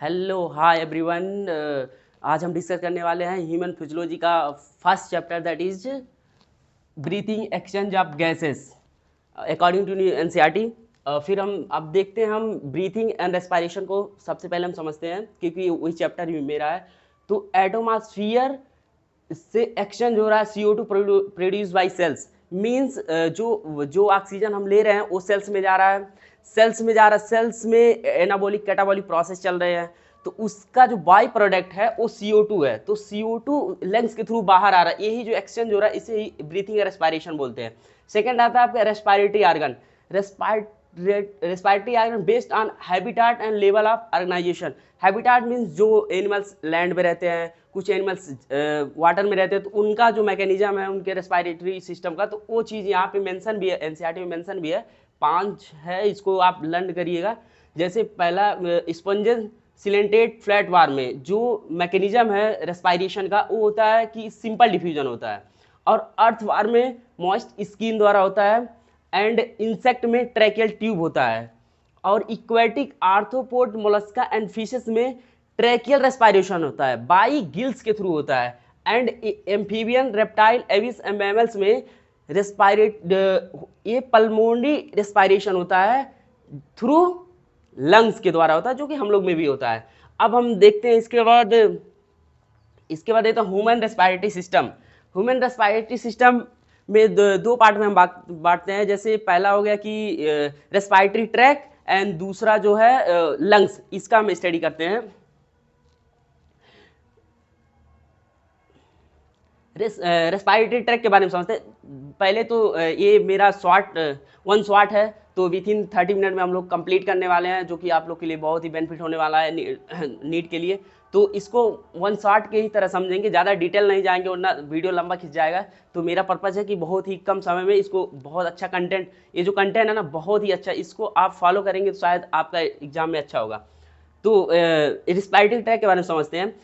Hello hi everyone. आज हम discuss करने वाले हैं ह्यूमन फिजियोलॉजी का first chapter that is breathing exchange of gases according to NCERT. फिर हम अब देखते हैं हम ब्रीथिंग एंड रेस्पायरेशन को सबसे पहले हम समझते हैं क्योंकि वही चैप्टर भी मेरा है। तो एटमॉस्फेयर से एक्सचेंज हो रहा है CO2 produce by sales means जो जो ऑक्सीजन हम ले रहे हैं वो सेल्स में जा रहा है, सेल्स में एनाबॉलिक कैटाबॉलिक प्रोसेस चल रहे हैं। तो उसका जो बाई प्रोडक्ट है वो CO2 है। तो CO2 लंग्स के थ्रू बाहर आ रहा है, यही जो एक्सचेंज हो रहा है इसे ही ब्रीथिंग या रेस्पायरेशन बोलते हैं। सेकेंड आता है आपका respiratory organ. Respiratory organ based on habitat and level of organisation. Habitat means जो एनिमल्स लैंड में रहते हैं, कुछ एनिमल्स वाटर में रहते हैं, तो उनका जो मैकेनिज्म है उनके रेस्पायरेटरी सिस्टम का, तो वो चीज़ यहाँ पे मेंशन भी है, एनसीईआरटी में मेंशन भी है। 5 है, इसको आप लर्न करिएगा। जैसे पहला स्पंजन सिलेंटेड फ्लैट वार में जो मैकेनिज्म है रेस्पायरेशन का वो होता है कि सिंपल डिफ्यूजन होता है, और अर्थ वार में मॉइस्ट स्किन द्वारा होता है, एंड इंसेक्ट में ट्रैकियल ट्यूब होता है, और aquatic arthropod Mollusca and fishes में ट्रैकियल रेस्पायरेशन होता है, बाई गिल्स के थ्रू होता है, and amphibian reptile Aves and mammals में ये पल्मोनरी रेस्पायरेशन होता है थ्रू लंग्स के द्वारा होता है, जो कि हम लोग में भी होता है। अब हम देखते हैं इसके बाद देखते हैं human respiratory system. Human respiratory system में दो पार्ट में हम बांटते हैं। जैसे पहला हो गया कि रेस्पायरेटरी ट्रैक एंड दूसरा जो है लंग्स, इसका हम स्टडी करते हैं। रेस्पायरेटरी ट्रैक के बारे में समझते हैं। पहले तो ये मेरा वन शॉर्ट है, तो विथ इन 30 मिनट में हम लोग कंप्लीट करने वाले हैं, जो कि आप लोग के लिए बहुत ही बेनिफिट होने वाला है नीट के लिए। तो इसको वन शॉर्ट के ही तरह समझेंगे, ज़्यादा डिटेल नहीं जाएंगे वरना वीडियो लंबा खिंच जाएगा। तो मेरा पर्पज़ है कि बहुत ही कम समय में इसको बहुत अच्छा कंटेंट, ये जो कंटेंट है ना बहुत ही अच्छा, इसको आप फॉलो करेंगे तो शायद आपका एग्जाम में अच्छा होगा। तो रेस्पायरेटरी ट्रैक के बारे में समझते हैं।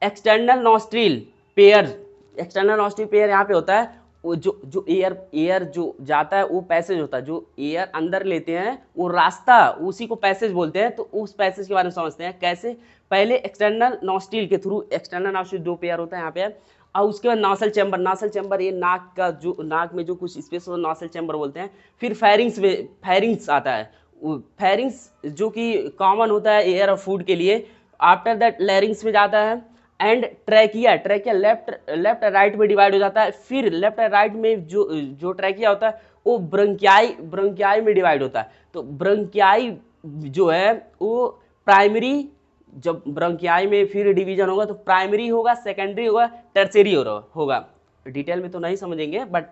External nostril pair, external nostril pair यहाँ पे होता है, वो जो एयर जो जाता है वो पैसेज होता है, जो एयर अंदर लेते हैं वो रास्ता, उसी को पैसेज बोलते हैं। तो उस पैसेज के बारे में समझते हैं कैसे। पहले एक्सटर्नल नॉस्ट्रिल के थ्रू, एक्सटर्नल नॉस्ट्रिल 2 पेयर होता है यहाँ पे, और उसके बाद नासल चैम्बर, ये नाक का जो नाक में जो कुछ स्पेस हो नासल चैम्बर बोलते हैं। फिर फेरिंग्स आता है, फेरिंग्स जो कि कॉमन होता है एयर और फूड के लिए। आफ्टर दैट लैरिंग्स में जाता है, एंड ट्रैकिया लेफ्ट राइट में डिवाइड हो जाता है। फिर लेफ्ट और राइट में जो ट्रैकिया होता है वो ब्रंकियाई में डिवाइड होता है। तो ब्रंकियाई जो है वो प्राइमरी, जब ब्रंकियाई में फिर डिवीजन होगा तो प्राइमरी होगा, सेकेंडरी होगा, टर्शियरी होगा। डिटेल में तो नहीं समझेंगे बट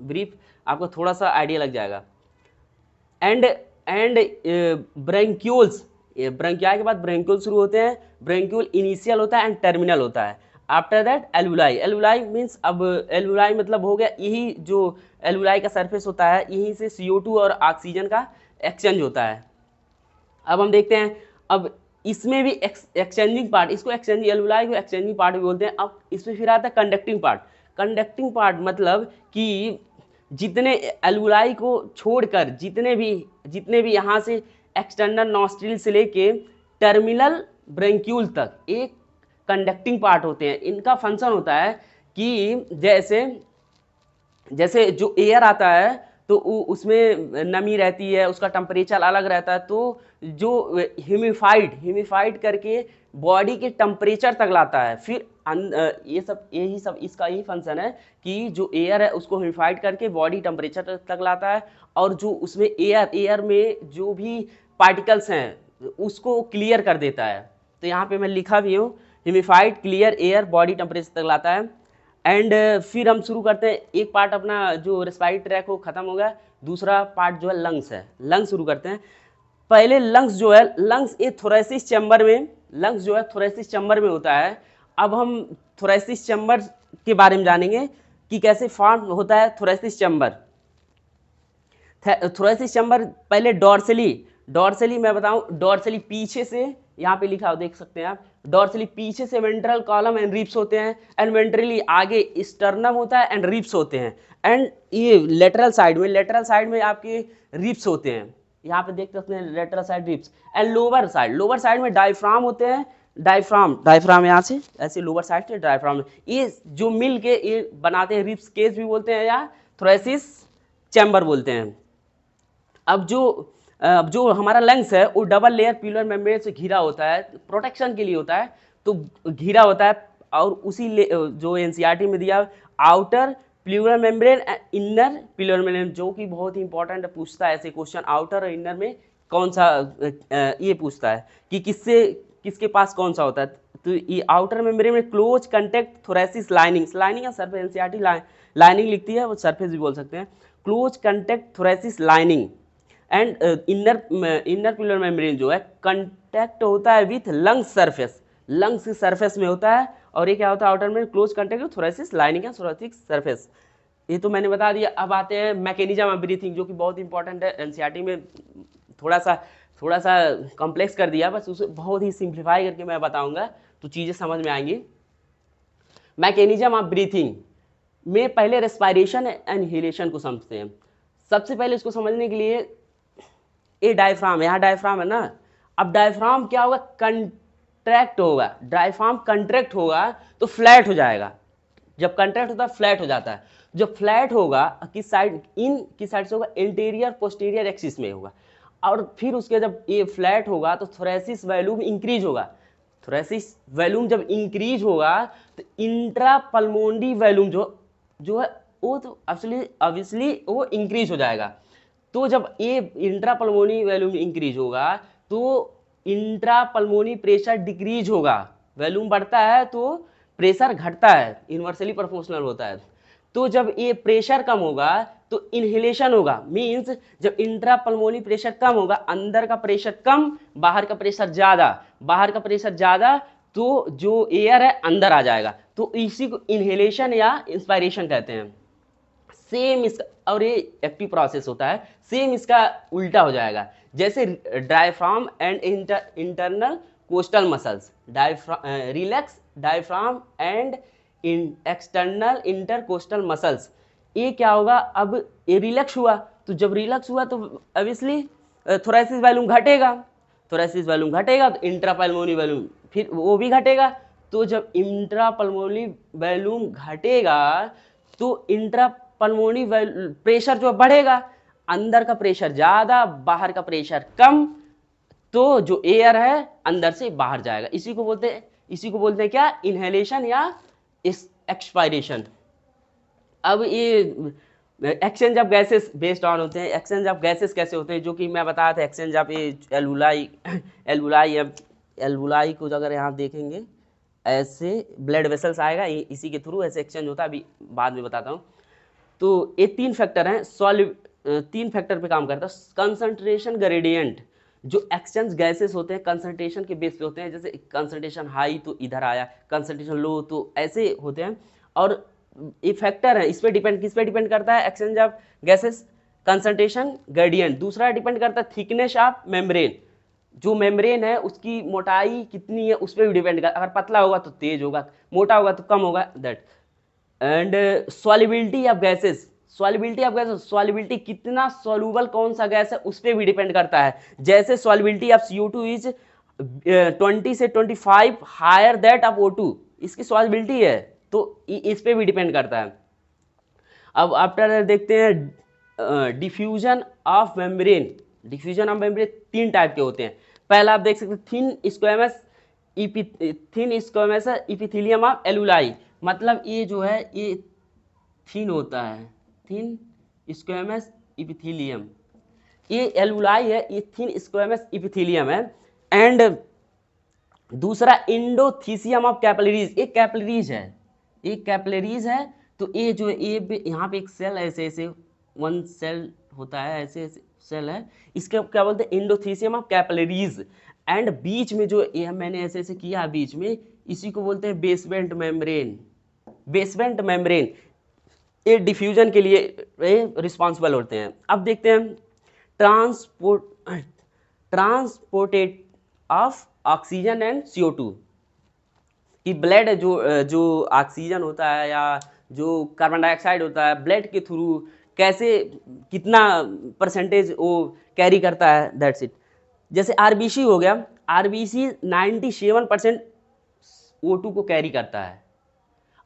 ब्रीफ आपको थोड़ा सा आइडिया लग जाएगा। एंड ब्रैंक्यूल्स, ब्रंकियाई के बाद ब्रैंक्यूल शुरू होते हैं। ब्रैंक्यूल इनिशियल होता है एंड टर्मिनल होता है। आफ्टर दैट एल्वुलाई मीन्स, अब एल्वुलाई मतलब हो गया यही जो एल्वुलाई का सरफेस होता है, यहीं से CO2 और ऑक्सीजन का एक्सचेंज होता है। अब हम देखते हैं, अब इसमें भी एक्सचेंजिंग पार्ट, इसको एक्सचेंजिंग, एल्वुलाई को एक्सचेंजिंग पार्ट भी बोलते हैं। अब इसमें फिर आता है कंडक्टिंग पार्ट। कंडक्टिंग पार्ट मतलब कि जितने एल्वुलाई को छोड़कर जितने भी यहाँ से एक्सटर्नल नॉस्ट्रिल से लेके टर्मिनल ब्रैंक्यूल तक एक कंडक्टिंग पार्ट होते हैं। इनका फंक्शन होता है कि जैसे जो एयर आता है तो उसमें नमी रहती है, उसका टेम्परेचर अलग रहता है, तो जो ह्यूमिफाइड करके बॉडी के टेम्परेचर तक लाता है। फिर यही सब इसका यही फंक्शन है कि जो एयर है उसको ह्यूमिफाइड करके बॉडी टेम्परेचर तक लाता है, और जो उसमें एयर में जो भी पार्टिकल्स हैं उसको क्लियर कर देता है। तो यहाँ पे मैं लिखा भी हूँ, ह्यूमिफाइड क्लियर एयर बॉडी टेम्परेचर तक लाता है। एंड फिर हम शुरू करते हैं, एक पार्ट अपना जो रेस्पायरेटरी ट्रैक हो खत्म हो गया, दूसरा पार्ट जो है लंग्स है। लंग्स शुरू करते हैं। पहले लंग्स जो है, लंग्स ये थोरेसिस चैम्बर में, लंग्स जो है थोरेसिस चैम्बर में होता है। अब हम थोरेसिस चैम्बर के बारे में जानेंगे कि कैसे फॉर्म होता है थोरेसिस चैम्बर। थोरेसिस चैम्बर पहले डॉर्सली मैं बताऊं, डॉर्सली पीछे से, यहाँ पे लिखा हो देख सकते हैं आप, डॉर्सली पीछे से वेंट्रल कॉलम एंड रिब्स होते हैं, एंड वेंट्रली आगे स्टर्नम होता है एंड रिब्स होते हैं, एंड ये लेटरल साइड में आपके रिब्स होते हैं। यहाँ पे देख सकते हैं lateral side ribs and lower side में डायफ्राम होते हैं, डायफ्राम यहाँ से ऐसे लोअर साइड से डायफ्राम, ये जो मिल के ये बनाते हैं रिब्स केस भी बोलते हैं या थोरेसिस चैम्बर बोलते हैं। अब जो हमारा लंग्स है वो डबल लेयर प्लूरल मेम्ब्रेन से घिरा होता है, प्रोटेक्शन के लिए होता है, तो घिरा होता है। और उसी जो एनसीईआरटी में दिया outer pleural membrane inner pleural membrane, जो कि बहुत ही इंपॉर्टेंट पूछता है ऐसे क्वेश्चन, आउटर और इनर में कौन सा ये पूछता है कि किसके पास कौन सा होता है। तो ये आउटर मेम्ब्रेन में क्लोज कंटेक्ट थोरेसिस लाइनिंग या सरफेस, एनसीईआरटी लाइनिंग लिखती है, वो सरफेस भी बोल सकते हैं, close contact thoracic lining and inner pleural membrane जो है कंटेक्ट होता है विथ लंग्स की सरफेस में होता है। और ये क्या होता है आउटर में क्लोज कंटेक्ट थोरेसिस लाइनिंग या थोरेसिक सरफेस, ये तो मैंने बता दिया। अब आते हैं मैकेनिज्म ऑफ ब्रीथिंग, जो कि बहुत इंपॉर्टेंट है, एनसीईआरटी में थोड़ा सा कॉम्प्लेक्स कर दिया, बस उसे बहुत ही सिंप्लीफाई करके मैं बताऊंगा तो चीज़ें समझ में आएंगी। मैकेनिज्म ऑफ ब्रीथिंग में पहले रेस्पायरेशन एंड इनहेलेशन को समझते हैं। सबसे पहले इसको समझने के लिए ये डायफ्राम, यहाँ डायफ्राम है ना, अब डायफ्राम क्या होगा, कंट्रैक्ट होगा, डायफ्राम कंट्रैक्ट होगा तो फ्लैट हो जाएगा, जब कंट्रैक्ट होता है फ्लैट हो जाता है। जब फ्लैट होगा किस साइड से होगा, इंटीरियर पोस्टीरियर एक्सिस में होगा। और फिर उसके जब ये फ्लैट होगा तो थोरेसिस वॉल्यूम इंक्रीज होगा, थोरेसिस वॉल्यूम जब इंक्रीज होगा तो इंट्रा पल्मोनरी वॉल्यूम जो है वो तो ऑब्वियसली वो इंक्रीज हो जाएगा। तो जब ये इंट्रा पल्मोनी वॉल्यूम इंक्रीज होगा तो इंट्रा पल्मोनी प्रेशर डिक्रीज होगा, वॉल्यूम बढ़ता है तो प्रेशर घटता है, इन्वर्सली प्रोपोर्शनल होता है। तो जब ये प्रेशर कम होगा तो इनहेलेशन होगा, मींस जब इंट्रा पल्मोनी प्रेशर कम होगा, अंदर का प्रेशर कम बाहर का प्रेशर ज़्यादा, तो जो एयर है अंदर आ जाएगा, तो इसी को इनहेलेशन या इंस्पायरेशन कहते हैं। सेम इसका, और ये एक्टिव प्रोसेस होता है, सेम इसका उल्टा हो जाएगा, जैसे diaphragm and internal coastal muscles, relax diaphragm and external intercostal muscles, ये क्या होगा, अब ये रिलैक्स हुआ, तो जब रिलैक्स हुआ तो ऑब्वियसली थोरेसिस वॉल्यूम घटेगा, तो इंट्रापल्मोनी वॉल्यूम फिर वो भी घटेगा। तो जब इंट्रापल्मोनी वॉल्यूम घटेगा तो इंट्रापल्मोनी प्रेशर जो बढ़ेगा, अंदर का प्रेशर ज़्यादा बाहर का प्रेशर कम, तो जो एयर है अंदर से बाहर जाएगा, इसी को बोलते हैं क्या, इनहेलेशन या एक्सपायरेशन। अब ये exchange of gases based on होते हैं, एक्सचेंज ऑफ गैसेस कैसे होते हैं, जो कि मैं बताया था, एक्सचेंज ऑफ एल्वुलाई को अगर यहाँ देखेंगे ऐसे ब्लड वेसल्स आएगा, इसी के थ्रू ऐसे एक्सचेंज होता है, अभी बाद में बताता हूँ। तो ये 3 फैक्टर हैं, 3 फैक्टर पे काम करता है। कंसंट्रेशन ग्रेडियंट, जो एक्सचेंज गैसेस होते हैं कंसंट्रेशन के बेस पे होते हैं, जैसे कंसंट्रेशन हाई तो इधर आया, कंसंट्रेशन लो तो ऐसे होते हैं। और ये फैक्टर है, इस पे डिपेंड, किस पे डिपेंड करता है, exchange of gases concentration gradient. दूसरा डिपेंड करता है थिकनेस ऑफ मेम्ब्रेन, जो मेम्ब्रेन है उसकी मोटाई कितनी है उस पर भी डिपेंड करता है, अगर पतला होगा तो तेज होगा, मोटा होगा तो कम होगा, that. And solubility of gases, solubility कितना सॉल्यूबल कौन सा गैस है उस पर भी डिपेंड करता है, जैसे सॉल्युबिलिटी ऑफ CO2 इज 20 से 25 हायर दैट ऑफ O2, इसकी सॉल्युबिलिटी है, तो इस पे भी डिपेंड करता है। अब आफ्टर देखते हैं डिफ्यूजन ऑफ मेम्ब्रेन। 3 टाइप के होते हैं। पहला आप देख सकते हैं थिन स्क्वेमस इपिथेलियम ऑफ एलुलाई, मतलब ये जो है ये थिन होता है, थिन स्क्वेमस इपिथेलियम, ये एलुलाई है, ये थिन स्क्वेमस इपिथेलियम है। एंड दूसरा इंडोथीसियम ऑफ कैपिलरीज, ये कैपिलरीज है, तो ये जो ये यहाँ पे एक सेल ऐसे 1 सेल होता है, ऐसे सेल है, इसके क्या बोलते हैं, इंडोथीसियम ऑफ कैपिलरीज। एंड बीच में जो ये मैंने ऐसे किया बीच में, इसी को बोलते हैं बेसमेंट मेम्ब्रेन, ये डिफ्यूजन के लिए रिस्पॉन्सिबल होते हैं। अब देखते हैं ट्रांसपोर्टेट ऑफ ऑक्सीजन एंड CO2, कि ब्लड जो ऑक्सीजन होता है या जो कार्बन डाइऑक्साइड होता है ब्लड के थ्रू कैसे कितना परसेंटेज वो कैरी करता है, दैट्स इट। जैसे आरबीसी हो गया, आरबीसी 97% O2 को कैरी करता है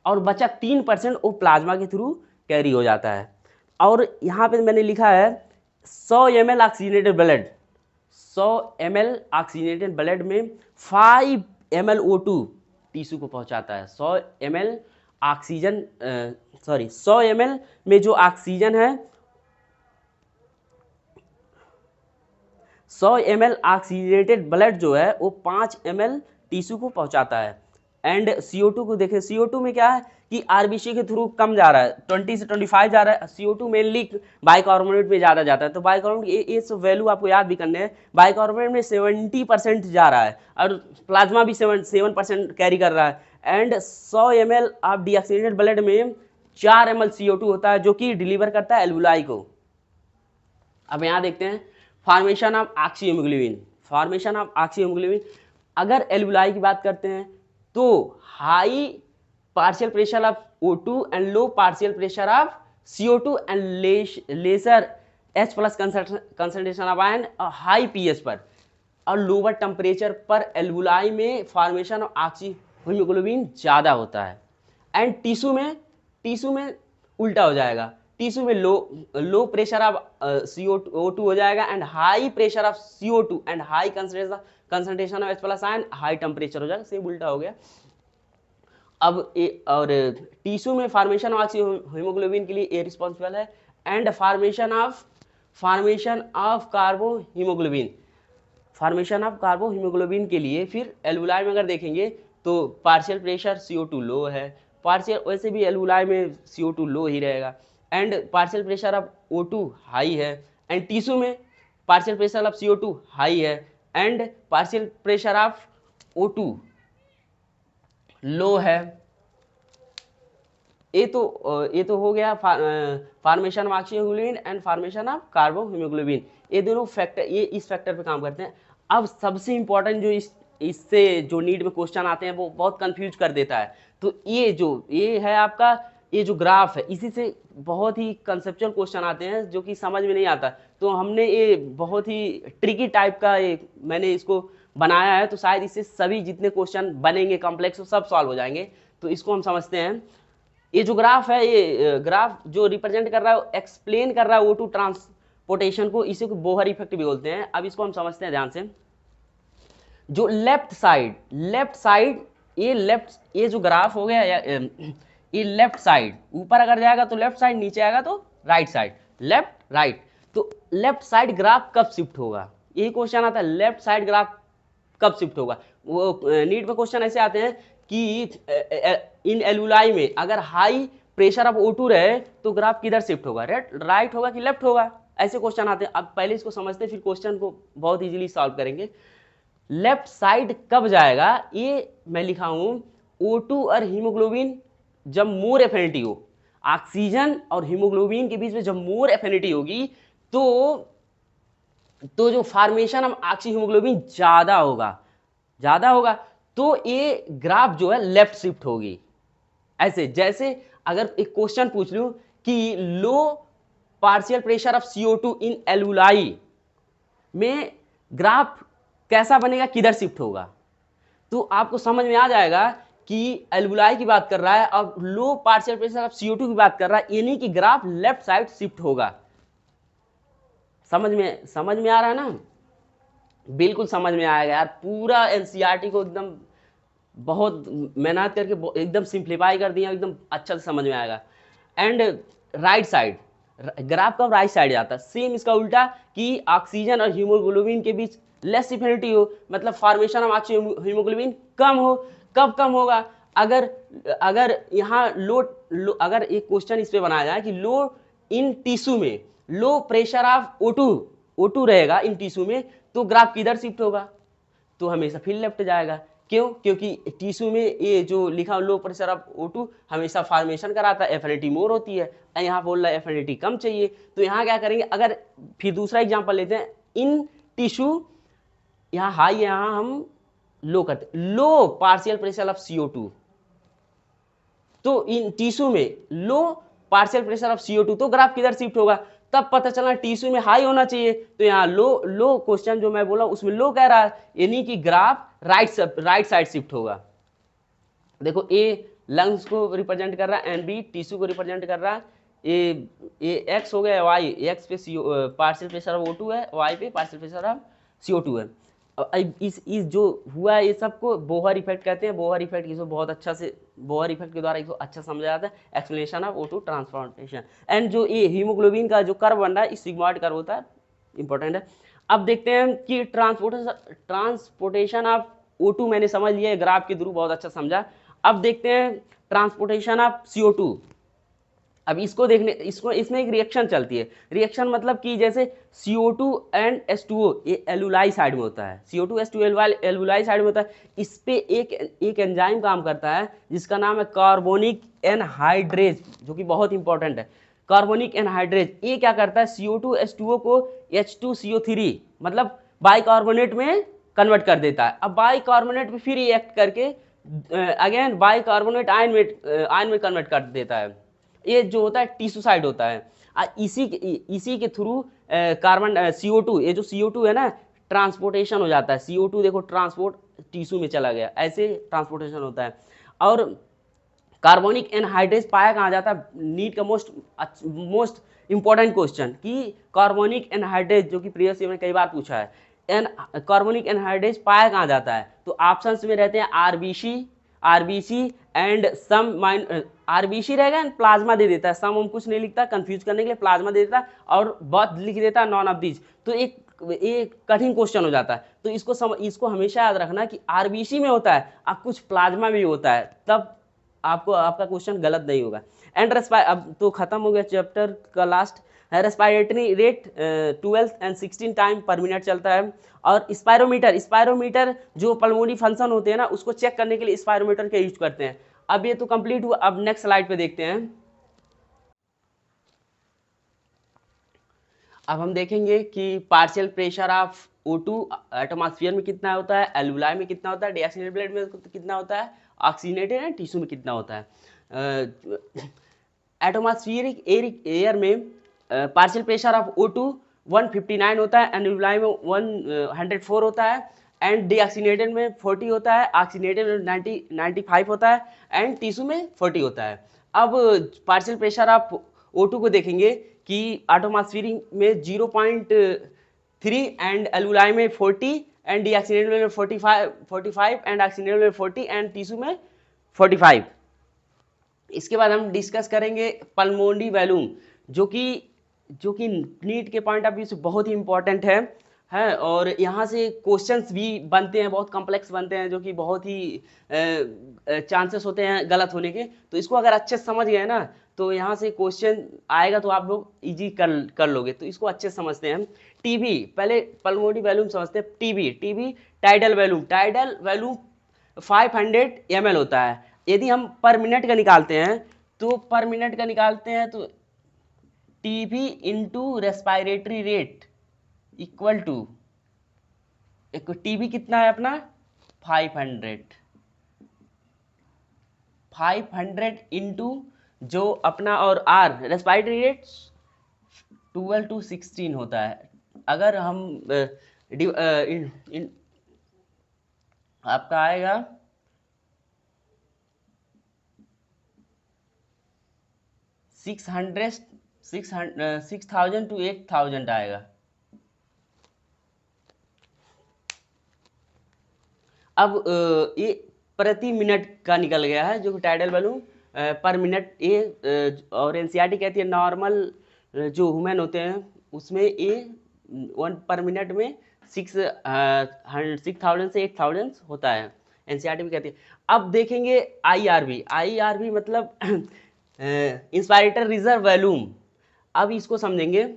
और बचा 3% वो प्लाज्मा के थ्रू कैरी हो जाता है। और यहाँ पे मैंने लिखा है 100 ml oxygenated blood, 100 ml oxygenated blood में 5 ml O2 टिश्यू को पहुँचाता है। 100 ml ऑक्सीजन 100 ml में जो ऑक्सीजन है, 100 ml ऑक्सीजनेटेड ब्लड जो है वो 5 ml टिश्यू को पहुंचाता है। एंड CO2 को देखें, CO2 में क्या है कि आरबीसी के थ्रू कम जा रहा है, 20 से 25 जा रहा है। CO2 मेनली बाइकार्बोनेट में ज़्यादा जाता है, तो बाइकार्बोनेट ये सब वैल्यू आपको याद भी करने हैं। बाइकार्बोनेट में 70% जा रहा है और प्लाज्मा भी 7% कैरी कर रहा है। And 100 ml of deoxygenated blood में 4 ml CO2 होता है जो कि डिलीवर करता है एल्वुलाई को। अब यहाँ देखते हैं formation of oxyhaemoglobin. Formation of oxyhaemoglobin, अगर एल्वुलाई की बात करते हैं तो high partial pressure of O2 and low partial pressure of CO2 and lesser H+ concentration of ion और हाई pH पर और लोअर टेम्परेचर पर एल्वुलाई में फॉर्मेशन ऑफ ऑक्सीहीमोग्लोबिन ज़्यादा होता है। एंड टिश्यू में उल्टा हो जाएगा, टिश्यू में लो प्रेशर ऑफ CO2 हो जाएगा and high pressure of CO2 and high concentration of H+ ion, high temperature हो जाएगा, सेम उल्टा हो गया। अब और टिश्यू में फॉर्मेशन ऑफ ऑक्सीहीमोग्लोबिन के लिए ए रिस्पॉन्सिबल है and formation of carbohemoglobin, formation of carbohemoglobin के लिए फिर एल्वुलाई में अगर देखेंगे तो पार्शियल प्रेशर CO2 लो है, पार्शियल वैसे भी एल्वुलाई में CO2 लो ही रहेगा and partial pressure of O2 high है एंड टिश्यू में partial pressure of CO2 high है and partial pressure of O2 low है। ये तो हो गया formation of oxyhemoglobin and formation of carbohemoglobin. ये दोनों फैक्टर ये इस फैक्टर पे काम करते हैं। अब सबसे इंपॉर्टेंट जो इससे जो नीट में क्वेश्चन आते हैं वो बहुत कंफ्यूज कर देता है। तो ये है आपका ये जो ग्राफ है, इसी से बहुत ही कंसेप्चुअल क्वेश्चन आते हैं जो कि समझ में नहीं आता। तो हमने ये बहुत ही ट्रिकी टाइप का मैंने इसको बनाया है, तो शायद इससे सभी जितने क्वेश्चन बनेंगे कॉम्प्लेक्स वो सब सॉल्व हो जाएंगे। तो इसको हम समझते हैं। ये जो ग्राफ है, ये ग्राफ जो रिप्रेजेंट कर रहा है, एक्सप्लेन कर रहा है O2 ट्रांसपोर्टेशन को, इसी को बोहर इफेक्ट भी बोलते हैं। अब इसको हम समझते हैं ध्यान से। जो लेफ्ट साइड ये जो ग्राफ हो गया, ये लेफ्ट साइड ऊपर अगर जाएगा तो लेफ्ट साइड, नीचे आएगा तो राइट साइड, लेफ्ट राइट। तो लेफ्ट साइड ग्राफ कब शिफ्ट होगा, यही क्वेश्चन आता है, लेफ्ट साइड ग्राफ कब शिफ्ट होगा। वो नीट में क्वेश्चन ऐसे आते हैं कि इन एल्वुलाई में अगर हाई प्रेशर ऑफ O2 रहे तो ग्राफ किधर शिफ्ट होगा, राइट होगा कि लेफ्ट होगा, ऐसे क्वेश्चन आते हैं। अब पहले इसको समझते हैं फिर क्वेश्चन को बहुत इजीली सॉल्व करेंगे। लेफ्ट साइड कब जाएगा, ये मैं लिखा हूं O2 और हीमोग्लोबिन जब मोर एफिनिटी हो, ऑक्सीजन और हीमोग्लोबिन के बीच में जब मोर एफिनिटी होगी तो जो फॉर्मेशन ऑफ ऑक्सीहीमोग्लोबिन ज्यादा होगा तो ये ग्राफ जो है लेफ्ट शिफ्ट होगी। ऐसे जैसे अगर एक क्वेश्चन पूछ लूं कि low partial pressure of CO2 in alveoli में ग्राफ कैसा बनेगा, किधर शिफ्ट होगा, तो आपको समझ में आ जाएगा कि एल्वुलाई की बात कर रहा है और लो पार्शियल प्रेशर ऑफ CO2 की बात कर रहा है, यानी कि ग्राफ लेफ्ट साइड शिफ्ट होगा। समझ में आ रहा है ना, बिल्कुल समझ में आएगा यार। पूरा NCERT को एकदम बहुत मेहनत करके एकदम सिंप्लीफाई कर दिया, एकदम अच्छा से समझ में आएगा। एंड राइट साइड ग्राफ कब राइट साइड जाता है, सेम इसका उल्टा कि ऑक्सीजन और हीमोग्लोबिन के बीच लेस एफिनिटी हो, मतलब फॉर्मेशन ऑफ ऑक्सीहीमोग्लोबिन कम हो। कब कम होगा, अगर यहाँ अगर एक क्वेश्चन इस पे बनाया जाए कि लो इन टिश्यू में लो प्रेशर ऑफ O2 रहेगा इन टिश्यू में, तो ग्राफ किधर शिफ्ट होगा, तो हमेशा फिर लेफ्ट जाएगा। क्यों, क्योंकि टिश्यू में ये जो लिखा लो प्रेशर ऑफ O2 हमेशा फॉर्मेशन कराता है, एफिनिटी मोर होती है, यहाँ बोल रहा है एफिनिटी कम चाहिए। तो यहाँ क्या करेंगे, अगर फिर दूसरा एग्जांपल लेते हैं, इन टिश्यू यहाँ हाई, यहाँ हम लो करते, लो पार्शियल प्रेशर ऑफ CO2, तो इन टिश्यू में लो पार्शियल प्रेशर ऑफ CO2, तो ग्राफ किधर शिफ्ट होगा, तब पता चला टिश्यू में हाई होना चाहिए, तो यहाँ लो क्वेश्चन जो मैं बोला उसमें लो कह रहा है, यानी कि ग्राफ राइट साइड शिफ्ट होगा। देखो ए लंग्स को रिप्रेजेंट कर रहा है एंड बी टिश्यू को रिप्रेजेंट कर रहा है, ये एक्स हो गया, वाई एक्स पे पार्शियल प्रेशर ऑफ O2 है, वाई पे पार्शियल प्रेशर ऑफ CO2 है। इस जो हुआ है ये सबको बोहर इफेक्ट कहते हैं। बोहर इफेक्ट इसको बहुत अच्छा से बोहर इफेक्ट के द्वारा इसको अच्छा समझा जाता है, explanation of O2 transportation. And जो ये हीमोग्लोबिन का जो कर्व बन रहा है इस सिग्मॉइड कर्व होता है, इंपॉर्टेंट है। अब देखते हैं कि ट्रांसपोर्टेशन ऑफ O2 मैंने समझ लिया, ग्राफ के थ्रू बहुत अच्छा समझा। अब देखते हैं ट्रांसपोर्टेशन ऑफ CO2। अब इसको देखने इसमें एक रिएक्शन चलती है। रिएक्शन मतलब कि जैसे CO2 एंड H2O ये एल्यूलाई साइड में होता है, CO2 H2O एल्यूलाई साइड में होता है। इस पे एक एंजाइम काम करता है जिसका नाम है कार्बोनिक एनहाइड्रेज, जो कि बहुत इंपॉर्टेंट है। कार्बोनिक एनहाइड्रेज ये क्या करता है, CO2 H2O को H2CO3 मतलब बाइकार्बोनेट में कन्वर्ट कर देता है। अब बाइकार्बोनेट पे फिर रिएक्ट करके अगेन बाइकार्बोनेट आयन में कन्वर्ट कर देता है। ये जो होता है टिश्यू साइड होता है। इसी के थ्रू कार्बन CO2 ये जो CO2 है ना ट्रांसपोर्टेशन हो जाता है। CO2 देखो ट्रांसपोर्ट टिश्यू में चला गया, ऐसे ट्रांसपोर्टेशन होता है। और कार्बोनिक एनहाइड्रेज पाया कहाँ जाता है, नीट का मोस्ट इंपॉर्टेंट क्वेश्चन कि कार्बोनिक एनहाइड्रेज जो कि प्रीवियस ईयर में कई बार पूछा है, कार्बोनिक एनहाइड्रेज पाया कहाँ जाता है, तो ऑप्शंस में रहते हैं आरबीसी एंड सम आरबीसी रहेगा एंड प्लाज्मा दे देता है। सम हम कुछ नहीं लिखता, कंफ्यूज करने के लिए प्लाज्मा दे देता है, और बहुत लिख देता है नॉन ऑफ दीज, तो एक कठिन क्वेश्चन हो जाता है। तो इसको हमेशा याद रखना कि आरबीसी में होता है अब कुछ प्लाज्मा में भी होता है, तब आपका क्वेश्चन गलत नहीं होगा। एंड अब तो खत्म हो गया चैप्टर का लास्ट है। रेस्पिरेटरी रेट 12 एंड 16 टाइम पर मिनट चलता है। और स्पायरोमीटर जो पल्मोनरी फंक्शन होते हैं ना उसको चेक करने के लिए स्पायरोमीटर का यूज करते हैं। अब ये तो कंप्लीट हुआ, अब नेक्स्ट स्लाइड पे देखते हैं। अब हम देखेंगे कि partial pressure of O2 atmosphere में कितना होता है, एल्वुलाई में कितना होता है, डीऑक्सीनेटेड ब्लड में कितना होता है, ऑक्सीजनेटेड एंड टिश्यू में कितना होता है। एटमॉस्फेरिक एयर में पार्शियल प्रेशर ऑफ O2 159 होता है, एल्वुलाई में 104 होता है, एंड डीऑक्सीनेटेड में 40 होता है, ऑक्सीजनेटेड में 95 होता है, एंड टिश्यू में 40 होता है। अब पार्शियल प्रेशर ऑफ O2 को देखेंगे कि एटमॉस्फेरिक में 0.3 एंड एल्वुलाई में 40 एंड डीऑक्सीनेटेड में 45 एंड ऑक्सीजनेटेड में 40 एंड टिश्यू में 45। इसके बाद हम डिस्कस करेंगे पल्मोनरी वॉल्यूम, जो कि नीट के पॉइंट ऑफ व्यू से बहुत ही इंपॉर्टेंट है और यहाँ से क्वेश्चंस भी बनते हैं, बहुत कॉम्प्लेक्स बनते हैं, जो कि बहुत ही चांसेस होते हैं गलत होने के। तो इसको अगर अच्छे से समझ गए ना तो यहाँ से क्वेश्चन आएगा तो आप लोग इजी कर लोगे। तो इसको अच्छे से समझते हैं हम। टीबी, पहले पल्मोनरी वॉल्यूम समझते हैं। टीबी टाइडल वॉल्यूम 500 ml होता है। यदि हम पर मिनट का निकालते हैं तो TB into respiratory rate equal to TB कितना है अपना 500 इंटू जो अपना और आर रेस्पिरेटरी रेट 12 to 16 होता है। अगर हम आपका आएगा 6,000 to 8,000 आएगा। अब ये प्रति मिनट का निकल गया है, जो कि टाइडल वॉल्यूम पर मिनट ये और एनसीईआरटी कहती है नॉर्मल जो ह्यूमन होते हैं उसमें ये 1 पर मिनट में 6,000 से 8,000 होता है, एनसीईआरटी भी कहती है। अब देखेंगे आईआरवी मतलब इंस्पायरेटर रिजर्व वॉल्यूम। अब इसको समझेंगे।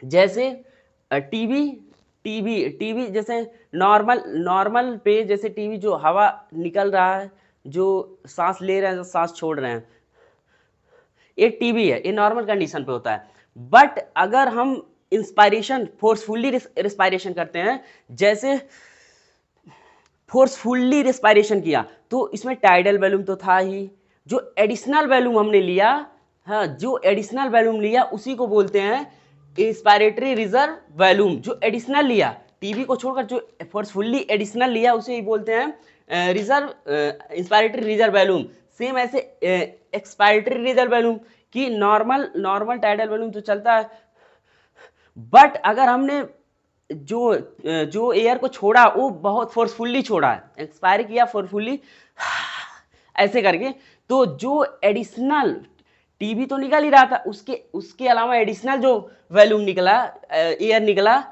जैसे टीबी जैसे नॉर्मल पे जैसे टीबी जो हवा निकल रहा है, जो सांस ले रहे हैं, जो सांस छोड़ रहे हैं, ये टीबी है, ये नॉर्मल कंडीशन पे होता है। बट अगर हम इंस्पायरेशन फोर्सफुल्ली रिस्पायरेशन करते हैं, जैसे फोर्सफुल्ली रिस्पायरेशन किया, तो इसमें टाइडल वॉल्यूम तो था ही, जो एडिशनल वॉल्यूम हमने लिया हाँ, जो एडिशनल वॉल्यूम लिया उसी को बोलते हैं इंस्पायरेटरी रिजर्व वॉल्यूम। जो एडिशनल लिया, टीबी को छोड़कर जो फोर्सफुल्ली एडिशनल लिया उसे ही बोलते हैं reserve inspiratory reserve volume. Same ऐसे एक्सपायरेटरी रिजर्व वॉल्यूम की नॉर्मल टाइडल वॉल्यूम तो चलता है, बट अगर हमने जो एयर को छोड़ा वो बहुत फोर्सफुल्ली छोड़ा है, एक्सपायर किया फोर्सफुल्ली ऐसे करके, तो जो एडिशनल टीबी तो निकल ही रहा था, उसके अलावा एडिशनल जो वॉल्यूम निकला, एयर निकला,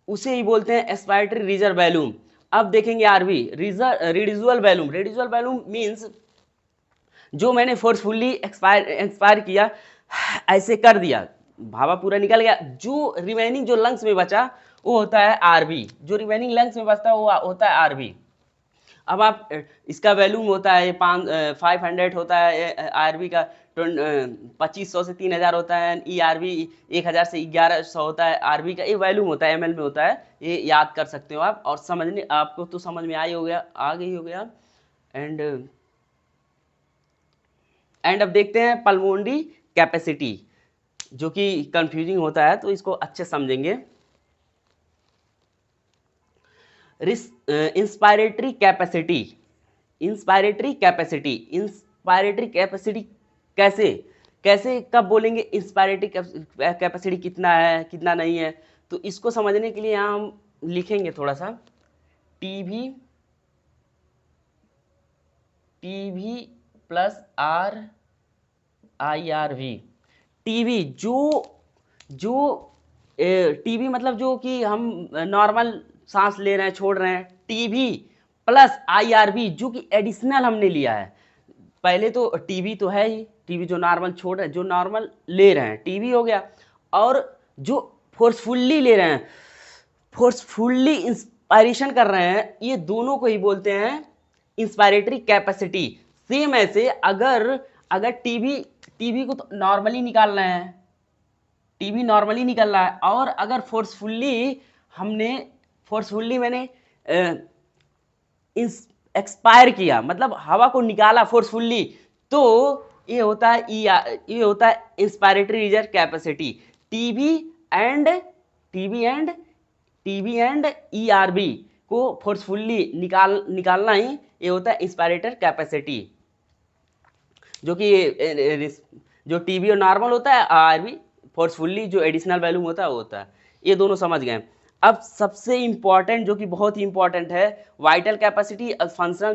उसे ही बोलते हैं एक्सपायरेटरी रिजर्व वॉल्यूम। अब देखेंगे आरवी रिड्यूसल वॉल्यूम। रिड्यूसल वॉल्यूम मींस जो मैंने फोर्सफुल्ली एक्सपायर किया, ऐसे कर दिया, भावा पूरा निकल गया, जो रिमेनिंग जो लंग्स में बचा वो होता है आरबी। जो रिमेनिंग लंग्स में बचता है वो होता है आरबी। अब आप इसका वैल्यूम होता है 500 होता है आरबी का, 2500 से 3000 होता है, ई आरबी 1000 से 1100 होता है आरबी का, ये वैल्यूम होता है, एमएल में होता है, ये याद कर सकते हो आप। और समझने आपको तो समझ में आ गई हो गया। एंड अब देखते हैं पल्मोनरी कैपेसिटी, जो कि कंफ्यूजिंग होता है, तो इसको अच्छे समझेंगे। Inspiratory capacity, inspiratory capacity, inspiratory capacity कैसे कैसे कब बोलेंगे इंस्पायरेटरी कैपेसिटी कितना है कितना नहीं है, तो इसको समझने के लिए यहाँ हम लिखेंगे थोड़ा सा TV plus R I R V. TV जो टीवी मतलब जो कि हम नॉर्मल सांस ले रहे हैं छोड़ रहे हैं, टीवी प्लस आईआरबी जो कि एडिशनल हमने लिया है। पहले तो टीवी तो है ही, टीवी जो नॉर्मल छोड़ रहे हैं, जो नॉर्मल ले रहे हैं टीवी हो गया, और जो फोर्सफुल्ली ले रहे हैं, फोर्सफुल्ली इंस्पायरेशन कर रहे हैं, ये दोनों को ही बोलते हैं इंस्पायरेटरी कैपेसिटी। सेम ऐसे अगर टीवी को तो नॉर्मली निकाल रहे हैं, टीवी नॉर्मली निकल रहा है, और अगर फोर्सफुल्ली मैंने एक्सपायर किया, मतलब हवा को निकाला फोर्सफुल्ली, तो ये होता है inspiratory reserve capacity. TV and ERB को फोर्सफुल्ली निकालना ही ये होता है इंस्पायरेटर कैपेसिटी, जो कि जो टीवी और नॉर्मल होता है, आरबी फोर्सफुल्ली जो एडिशनल वैल्यूम होता है वो होता है। ये दोनों समझ गए। अब सबसे इंपॉर्टेंट, जो कि बहुत ही इंपॉर्टेंट है, वाइटल कैपेसिटी और फंक्शनल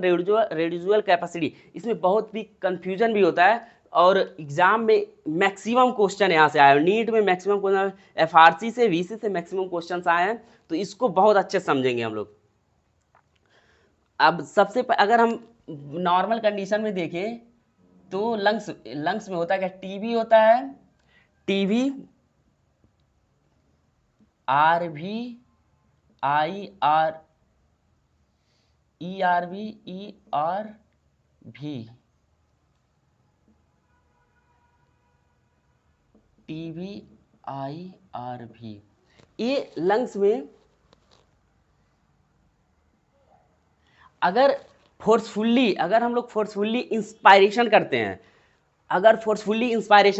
रेडिजुअल कैपेसिटी। इसमें बहुत भी कंफ्यूजन भी होता है, और एग्जाम में मैक्सिमम क्वेश्चन यहाँ से आए हैं, नीट में मैक्सिमम क्वेश्चन, एफआरसी से वीसी से मैक्सिमम क्वेश्चन आए हैं, तो इसको बहुत अच्छे समझेंगे हम लोग। अब अगर हम नॉर्मल कंडीशन में देखें तो लंग्स में होता है क्या, टीवी होता है, टीवी आर भी आई आर ई आर भी ई आर भी, टीवी आई आर भी, ये लंग्स में अगर हम लोग फोर्सफुल्ली इंस्पायरेशन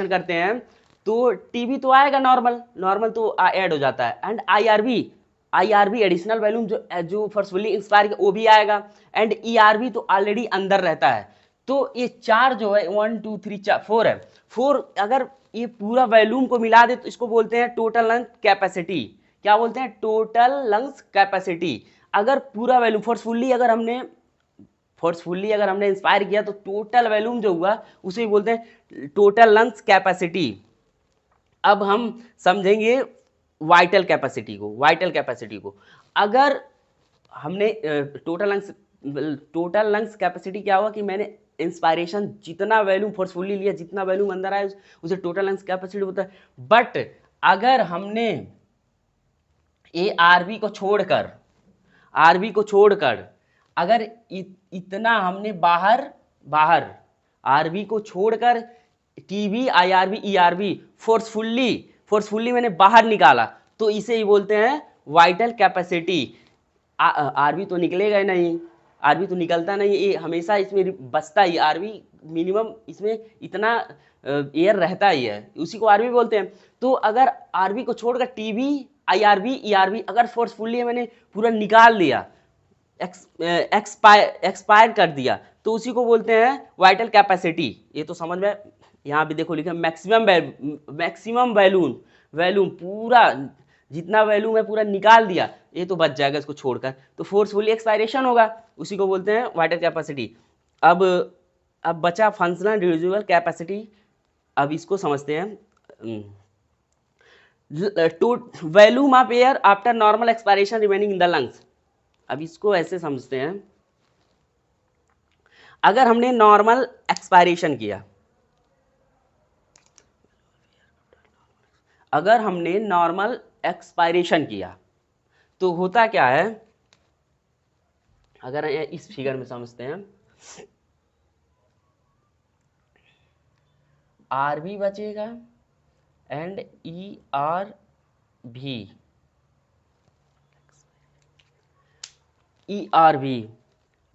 करते हैं, तो टीवी तो आएगा नॉर्मल तो ऐड हो जाता है, एंड आईआरबी एडिशनल वैल्यूम जो फोर्सफुल्ली इंस्पायर वो भी आएगा, एंड ईआरबी तो ऑलरेडी अंदर रहता है। तो ये चार जो है 1 2 3 4 4 है, 4 अगर ये पूरा वैल्यूम को मिला दे तो इसको बोलते हैं टोटल लंग्स कैपेसिटी। क्या बोलते हैं? Total lungs capacity. अगर पूरा वैल्यूम फोर्सफुल्ली अगर हमने इंस्पायर किया तो टोटल वैल्यूम जो हुआ उसे बोलते हैं टोटल लंग्स कैपेसिटी। अब हम समझेंगे वाइटल कैपेसिटी को। अगर हमने टोटल लंग्स कैपेसिटी क्या हुआ कि मैंने इंस्पायरेशन जितना वैल्यूम फोर्सफुल्ली लिया, जितना वैल्यूम अंदर आया उसे टोटल लंग्स कैपेसिटी होता है। बट अगर हमने ये आरबी को छोड़कर अगर इतना हमने बाहर आरबी को छोड़कर टीवी आईआरबी ईआरबी फोर्सफुल्ली मैंने बाहर निकाला, तो इसे ही बोलते हैं वाइटल कैपेसिटी। आरबी तो निकलेगा ही नहीं, आरबी तो निकलता नहीं, ये हमेशा इसमें बचता ही, आरबी मिनिमम इसमें इतना एयर रहता ही है, उसी को आरबी बोलते हैं। तो अगर आरबी को छोड़कर टीबी, आईआरबी, ईआरबी अगर फोर्सफुली मैंने पूरा निकाल दिया, एक्सपायर कर दिया, तो उसी को बोलते हैं वाइटल कैपेसिटी। ये तो समझ में, यहाँ भी देखो लिखा मैक्सिमम वैल्यूम पूरा जितना वैल्यूम है पूरा निकाल दिया, ये तो बच जाएगा इसको छोड़कर, तो फोर्सफुली एक्सपायरेशन होगा, उसी को बोलते हैं वाइटल कैपेसिटी। अब बचा फंक्शनल रिड्यूसिबल कैपेसिटी। अब इसको समझते हैं। To volume of air after normal expiration remaining in the lungs. अब इसको ऐसे समझते हैं, अगर हमने नॉर्मल एक्सपायरेशन किया, अगर हमने नॉर्मल एक्सपायरेशन किया तो होता क्या है, अगर इस फिगर में समझते हैं, आरबी बचेगा and ERB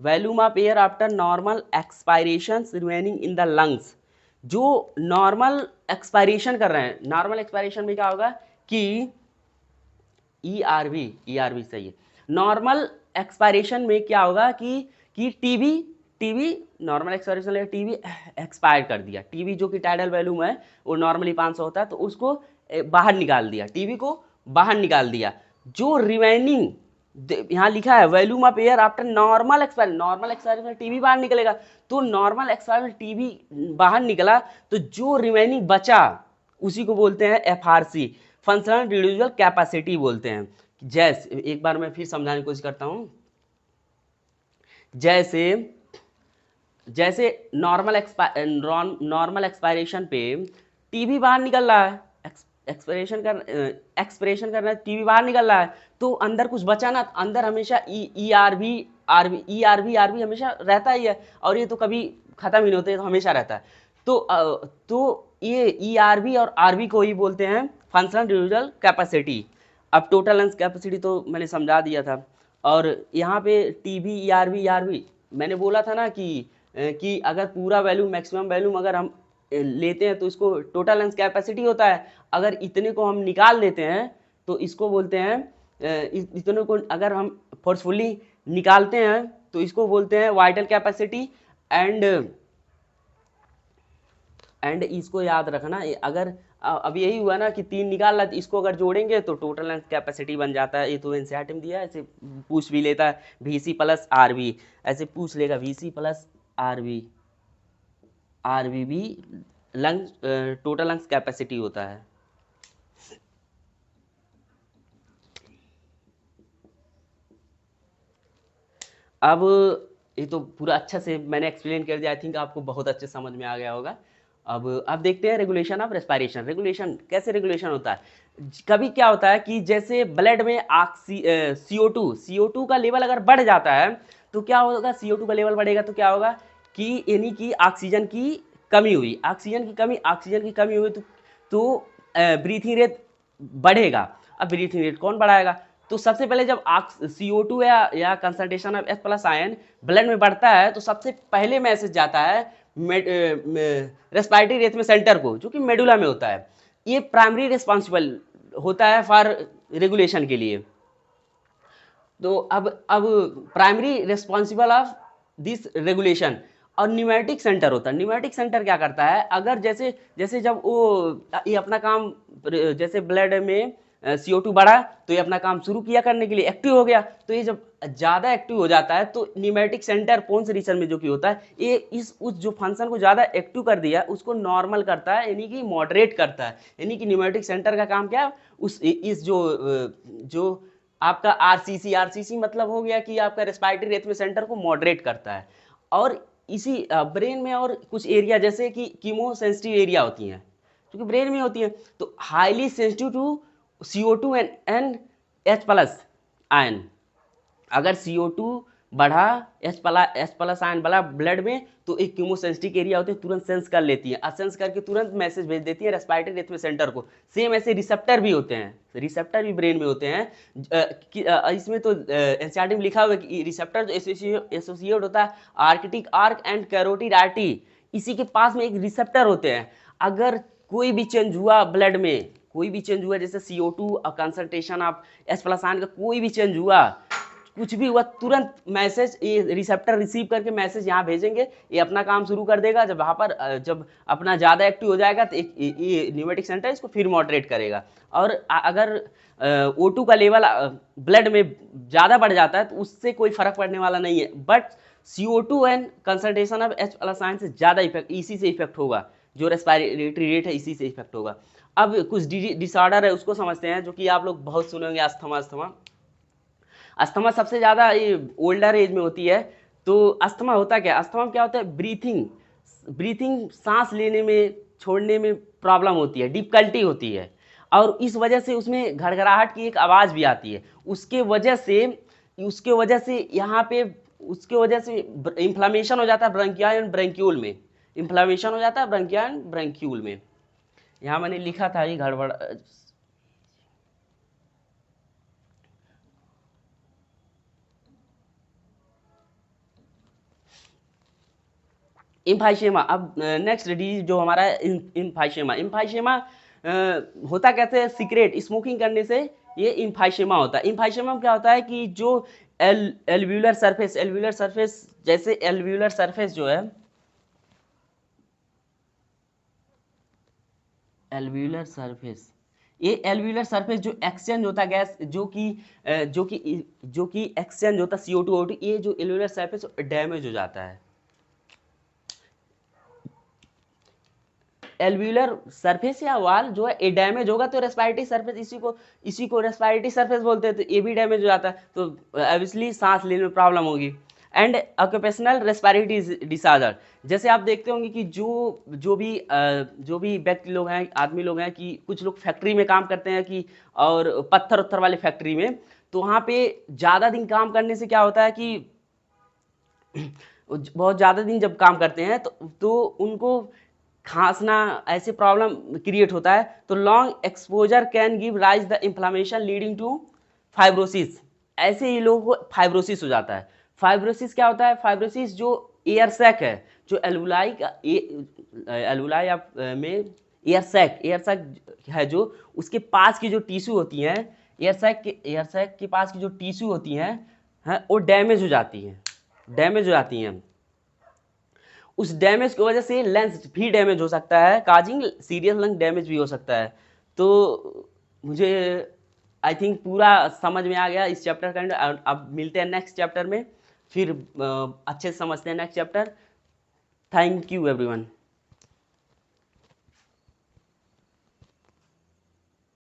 volume of air after normal expiration remaining in the lungs. जो नॉर्मल एक्सपायरेशन कर रहे हैं, नॉर्मल एक्सपायरेशन में क्या होगा कि ईआरबी सही है। नॉर्मल एक्सपायरेशन में क्या होगा कि TB normal expiration TB expire कर दिया, टीबी जो कि टाइडल वैल्यूम है वो नॉर्मली 500 होता है, तो उसको बाहर निकाल दिया, टीबी को बाहर निकाल दिया। जो रिमेनिंग यहाँ लिखा है volume of air after normal expiration TB बाहर निकलेगा, तो नॉर्मल एक्सपायरेशन टीबी बाहर निकला, तो जो रिमेनिंग बचा उसी को बोलते हैं एफआरसी, फंक्शनल रिड्यूसिबल कैपेसिटी बोलते हैं। जैसे एक बार मैं फिर समझाने की कोशिश करता हूं, जैसे नॉर्मल एक्सपायरेशन पे टीबी बाहर निकल रहा है, एक्सपायरेशन कर रहा है, टीबी बाहर निकल रहा है, तो अंदर कुछ बचा ना, अंदर हमेशा ईआरबी आरबी हमेशा रहता ही है, और ये तो कभी खत्म ही नहीं होते, तो हमेशा रहता है। तो ये ईआरबी और आरबी को ही बोलते हैं फंक्शनल रिड्यूसिबल कैपेसिटी। अब टोटल लंग्स कैपेसिटी तो मैंने समझा दिया था, और यहाँ पे टीबी ईआरबी मैंने बोला था ना कि अगर पूरा वैल्यू मैक्सिमम वैल्यूम अगर हम लेते हैं तो इसको टोटल लंग्स कैपेसिटी होता है, अगर इतने को हम निकाल देते हैं तो इसको बोलते हैं, इतने को अगर हम फोर्सफुली निकालते हैं तो इसको बोलते हैं वाइटल कैपेसिटी। एंड इसको याद रखना, अगर अब यही हुआ ना कि 3 निकाल रहा, इसको अगर जोड़ेंगे तो टोटल लंग्स कैपेसिटी बन जाता है। ये तो एनसीईआरटी में दिया है, ऐसे पूछ भी लेता है, वीसी प्लस आरबी ऐसे पूछ लेगा, वीसी प्लस आरबी भी लंग्स टोटल लंग्स कैपेसिटी होता है। अब ये तो पूरा अच्छा से मैंने एक्सप्लेन कर दिया, आई थिंक आपको बहुत अच्छे समझ में आ गया होगा। अब देखते हैं रेगुलेशन ऑफ रेस्पिरेशन। रेगुलेशन कैसे रेगुलेशन होता है, कभी क्या होता है कि जैसे ब्लड में CO2 का लेवल अगर बढ़ जाता है तो क्या होगा, CO2 का लेवल बढ़ेगा तो क्या होगा कि यानी कि ऑक्सीजन की कमी हुई, ऑक्सीजन की कमी हुई तो ब्रीथिंग रेट बढ़ेगा। अब ब्रीथिंग रेट कौन बढ़ाएगा, तो सबसे पहले जब CO2 या concentration of H+ ion blood में बढ़ता है तो सबसे पहले मैसेज जाता है रेस्पिरेटरी रिथम सेंटर को, जो कि मेडुला में होता है। ये प्राइमरी रिस्पॉन्सिबल होता है फॉर रेगुलेशन के लिए। तो अब primary responsible of this regulation और न्यूमेटिक सेंटर होता है। न्यूमेटिक सेंटर क्या करता है, अगर जैसे जब वो ये अपना काम, जैसे ब्लड में CO2 बढ़ा तो ये अपना काम शुरू किया करने के लिए एक्टिव हो गया, तो ये जब ज़्यादा एक्टिव हो जाता है तो न्यूमेटिक सेंटर पोन्स रीजन में जो कि होता है, ये उस जो फंक्शन को ज़्यादा एक्टिव कर दिया उसको नॉर्मल करता है, यानी कि मॉडरेट करता है। यानी कि न्यूमेटिक सेंटर का काम क्या है, इस जो आपका आरसीसी मतलब हो गया कि आपका रेस्पिरेटरी रिथम सेंटर को मॉडरेट करता है। और इसी ब्रेन में और कुछ एरिया जैसे कि कीमोसेंसिटिव एरिया होती हैं, क्योंकि ब्रेन में होती है, तो highly sensitive to CO2 and H+ ion. अगर CO2 बढ़ा एच प्लस आयन बढ़ा ब्लड में, तो एक कीमोसेंसिटिव एरिया होते हैं, तुरंत सेंस कर लेती है, सेंस करके तुरंत मैसेज भेज देती है रेस्पिरेटरी रिथम सेंटर को। सेम ऐसे रिसेप्टर भी होते हैं, रिसेप्टर भी ब्रेन में होते हैं। इसमें तो एनसीईआरटी में लिखा हुआ है कि रिसेप्टर जो एसोसिएट होता है Arctic arc and carotid artery, इसी के पास में एक रिसेप्टर होते हैं। अगर कोई भी चेंज हुआ ब्लड में, कोई भी चेंज हुआ, जैसे CO2 concentration of H plus ion का कोई भी चेंज हुआ, कुछ भी हुआ, तुरंत मैसेज ये रिसेप्टर रिसीव करके मैसेज यहाँ भेजेंगे, ये अपना काम शुरू कर देगा। जब वहाँ पर जब अपना ज़्यादा एक्टिव हो जाएगा तो ये न्यूमेटिक सेंटर इसको फिर मॉडरेट करेगा। और अगर O2 का लेवल ब्लड में ज़्यादा बढ़ जाता है तो उससे कोई फर्क पड़ने वाला नहीं है, but CO2 and concentration of H plus ion से ज़्यादा इफेक्ट, इसी से इफेक्ट होगा, जो रेस्पिरेटरी रेट है इसी से इफेक्ट होगा। अब कुछ डिसऑर्डर है उसको समझते हैं, जो कि आप लोग बहुत सुने होंगे, अस्थमा। अस्थमा सबसे ज़्यादा ये ओल्डर एज में होती है। तो अस्थमा होता क्या है, अस्थमा में क्या होता है, ब्रीथिंग सांस लेने में छोड़ने में प्रॉब्लम होती है, डिफिकल्टी होती है, और इस वजह से उसमें घड़घड़ाहट की एक आवाज़ भी आती है। उसके वजह से यहाँ पे उसके वजह से इन्फ्लामेशन हो जाता है ब्रंकिया एंड ब्रंक्यूल में, इन्फ्लामेशन हो जाता है ब्रंकिया एंड ब्रंक्यूल में। यहाँ मैंने लिखा था ये गड़बड़, इम्फाइशेमा। अब नेक्स्ट डिजीज जो हमारा है इम्फाइशेमा होता कैसे है, सिगरेट स्मोकिंग करने से ये इम्फाइशेमा होता है। इम्फाइशेमा में क्या होता है कि जो एल्व्यूलर सरफेस जैसे एल्व्यूलर सरफेस जो है, एल्व्यूलर सरफेस, ये एल्व्यूलर सरफेस जो एक्सचेंज होता है गैस, जो कि एक्सचेंज होता है CO2 O2, ये जो एल्व्यूलर सरफेस डैमेज हो जाता है। एल्व्यूलर सरफेस या वाल जो है ये डैमेज होगा तो रेस्पिरेटरी सरफेस, इसी को रेस्पिरेटरी सरफेस बोलते हैं, तो ये भी डैमेज हो जाता है, तो ऑब्वियसली सांस लेने में प्रॉब्लम होगी। एंड ऑक्यूपेशनल रेस्पिरेटरी डिसऑर्डर, जैसे आप देखते होंगे कि जो भी व्यक्ति लोग हैं, आदमी लोग हैं, कि कुछ लोग फैक्ट्री में काम करते हैं, कि और पत्थर उत्थर वाले फैक्ट्री में, तो वहाँ पे ज़्यादा दिन काम करने से क्या होता है कि बहुत ज़्यादा दिन जब काम करते हैं तो उनको खांसना ऐसे प्रॉब्लम क्रिएट होता है। तो long exposure can give rise the inflammation leading to fibrosis, ऐसे ही लोगों को फाइब्रोसिस हो जाता है। फाइब्रोसिस क्या होता है, फाइब्रोसिस जो एयर सैक है, जो एल्वुलाई में एयर सैक है, जो उसके पास की जो टिश्यू होती हैं, एयर सैक के पास की जो टिश्यू होती हैं वो डैमेज हो जाती हैं। उस डैमेज की वजह से लेंस भी डैमेज हो सकता है, काजिंग सीरियस लंग डैमेज भी हो सकता है। तो मुझे आई थिंक पूरा समझ में आ गया इस चैप्टर का। अब मिलते हैं नेक्स्ट चैप्टर में, फिर अच्छे से समझते हैं next chapter. Thank you everyone.